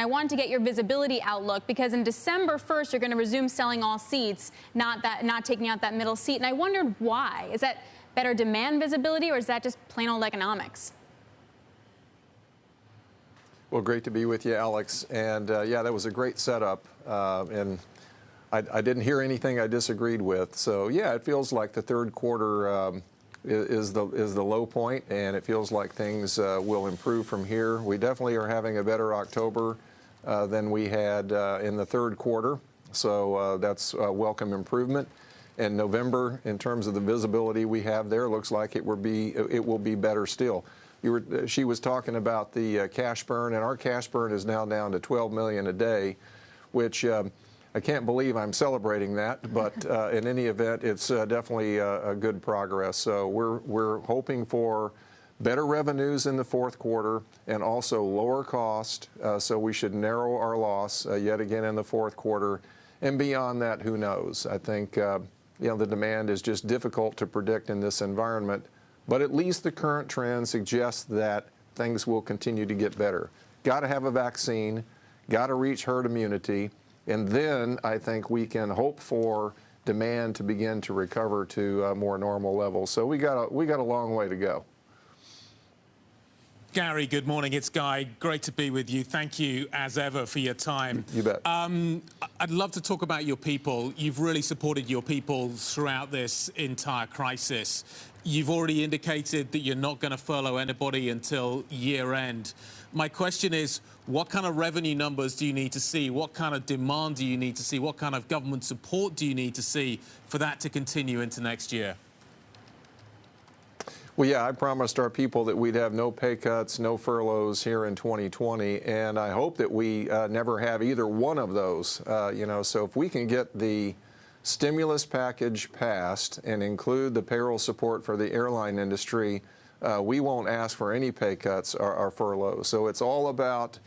I wanted to get your visibility outlook because in December 1st, you're going to resume selling all seats, not taking out that middle seat. And I wondered why. Is that better demand visibility or is that just plain old economics? Well, great to be with you, Alex. And yeah, that was a great setup. And I didn't hear anything I disagreed with. So yeah, it feels like the third quarter is the low point, and it feels like things will improve from here. We definitely are having a better October than we had in the third quarter. So that's a welcome improvement. And November, in terms of the visibility we have there, looks like it will be better still. She was talking about the cash burn, and our cash burn is now down to $12 million a day, which I can't believe I'm celebrating that, but in any event, it's definitely a good progress. So we're hoping for better revenues in the fourth quarter and also lower cost. So we should narrow our loss yet again in the fourth quarter. And beyond that, who knows? I think the demand is just difficult to predict in this environment. But at least the current trend suggests that things will continue to get better. Got to have a vaccine, got to reach herd immunity, and then I think we can hope for demand to begin to recover to more normal levels. So we got a long way to go. Gary, good morning. It's Guy. Great to be with you. Thank you, as ever, for your time. You bet. I'd love to talk about your people. You've really supported your people throughout this entire crisis. You've already indicated that you're not going to furlough anybody until year end. My question is, what kind of revenue numbers do you need to see? What kind of demand do you need to see? What kind of government support do you need to see for that to continue into next year? Well, yeah, I promised our people that we'd have no pay cuts, no furloughs here in 2020, and I hope that we never have either one of those. So if we can get the stimulus package passed and include the payroll support for the airline industry, we won't ask for any pay cuts or furloughs. So it's all about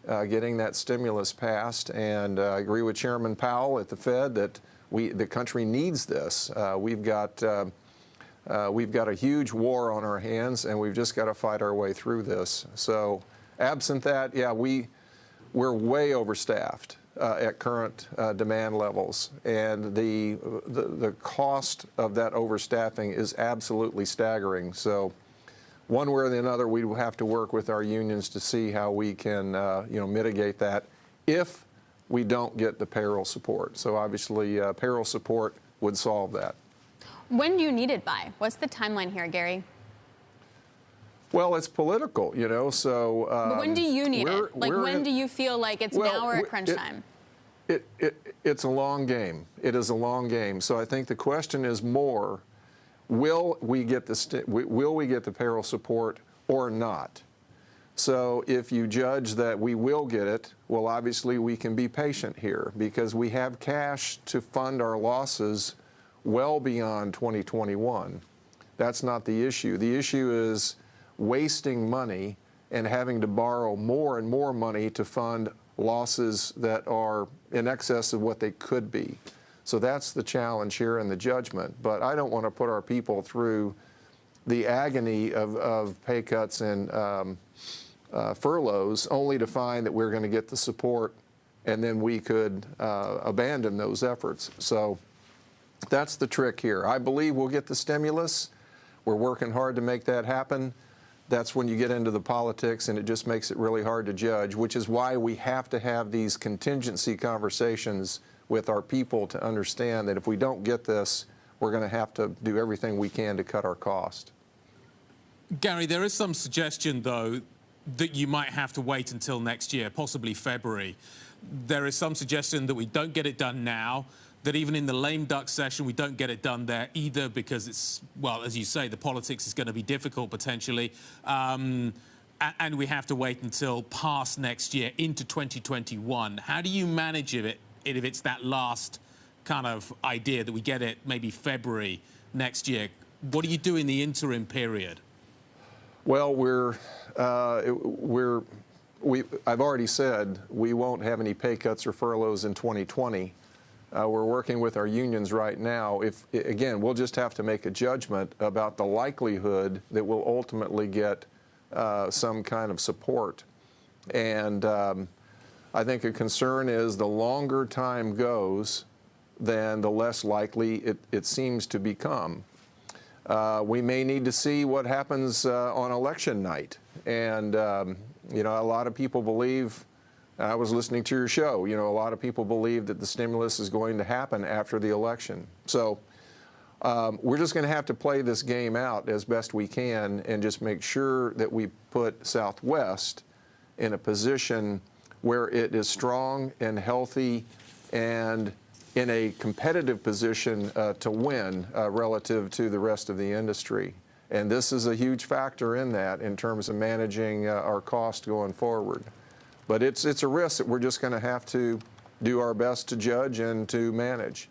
getting that stimulus passed, and I agree with Chairman Powell at the Fed that the country needs this. We've got a huge war on our hands, and we've just got to fight our way through this. So absent that, yeah, we're way overstaffed at current demand levels, and the cost of that overstaffing is absolutely staggering. So one way or another, we will have to work with our unions to see how we can mitigate that if we don't get the payroll support. So obviously, payroll support would solve that. When do you need it by? What's the timeline here, Gary? Well, it's political, so... but when do you need it? When do you feel like it's now or at crunch time? It's a long game. It is a long game. So I think the question is more, will we get the payroll support or not? So if you judge that we will get it, well, obviously we can be patient here because we have cash to fund our losses well beyond 2021. That's not the issue. The issue is wasting money and having to borrow more and more money to fund losses that are in excess of what they could be. So that's the challenge here and the judgment. But I don't want to put our people through the agony of pay cuts and furloughs only to find that we're going to get the support and then we could abandon those efforts. So that's the trick here. I believe we'll get the stimulus. We're working hard to make that happen. That's when you get into the politics, and it just makes it really hard to judge, which is why we have to have these contingency conversations with our people to understand that if we don't get this, we're going to have to do everything we can to cut our cost. Gary, there is some suggestion, though, that you might have to wait until next year, possibly February. There is some suggestion that we don't get it done now, that even in the lame duck session, we don't get it done there either because it's, well, as you say, the politics is going to be difficult potentially. And we have to wait until past next year into 2021. How do you manage it if it's that last kind of idea that we get it maybe February next year? What do you do in the interim period? Well, I've already said we won't have any pay cuts or furloughs in 2020. We're working with our unions right now. Again, we'll just have to make a judgment about the likelihood that we'll ultimately get some kind of support. And I think a concern is the longer time goes, then the less likely it seems to become. We may need to see what happens on election night. And, you know, a lot of people believe, I was listening to your show, you know, a lot of people believe that the stimulus is going to happen after the election. So we're just going to have to play this game out as best we can and just make sure that we put Southwest in a position where it is strong and healthy and in a competitive position to win relative to the rest of the industry. And this is a huge factor in that in terms of managing our cost going forward. But it's a risk that we're just going to have to do our best to judge and to manage.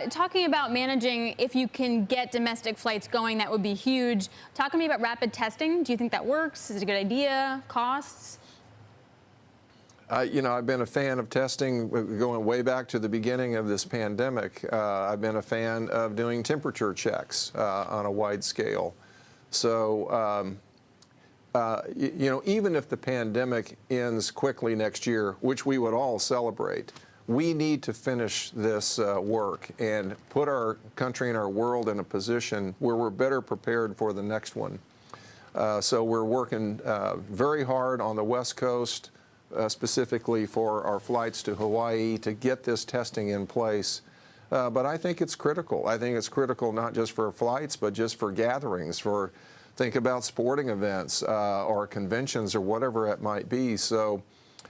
Talking about managing, if you can get domestic flights going, that would be huge. Talk to me about rapid testing. Do you think that works? Is it a good idea? Costs? You know, I've been a fan of testing going way back to the beginning of this pandemic. I've been a fan of doing temperature checks on a wide scale. So, you know, even if the pandemic ends quickly next year, which we would all celebrate, we need to finish this work and put our country and our world in a position where we're better prepared for the next one. So we're working very hard on the West Coast, specifically for our flights to Hawaii, to get this testing in place. But I think it's critical. I think it's critical not just for flights, but just for gatherings, think about sporting events or conventions or whatever it might be. So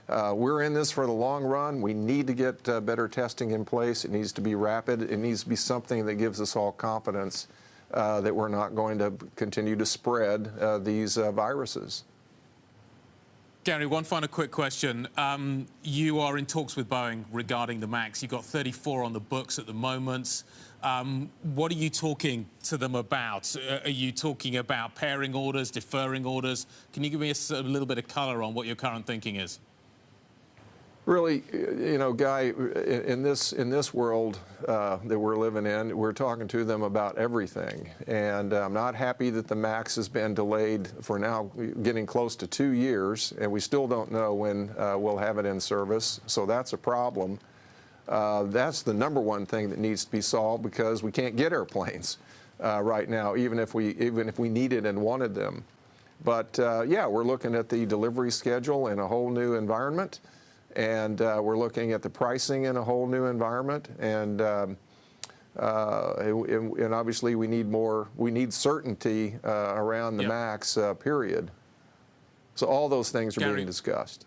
we're in this for the long run. We need to get better testing in place. It needs to be rapid. It needs to be something that gives us all confidence that we're not going to continue to spread these viruses. Gary, one final quick question. You are in talks with Boeing regarding the MAX. You've got 34 on the books at the moment. What are you talking to them about? Are you talking about pairing orders, deferring orders? Can you give me a little bit of color on what your current thinking is? Really, you know, Guy, in this world that we're living in, we're talking to them about everything. And I'm not happy that the MAX has been delayed for now getting close to 2 years, and we still don't know when we'll have it in service. So that's a problem. That's the number one thing that needs to be solved, because we can't get airplanes right now, even if we needed and wanted them. But yeah, we're looking at the delivery schedule in a whole new environment. And we're looking at the pricing in a whole new environment, and obviously we need certainty around the MAX period. So all those things are being discussed.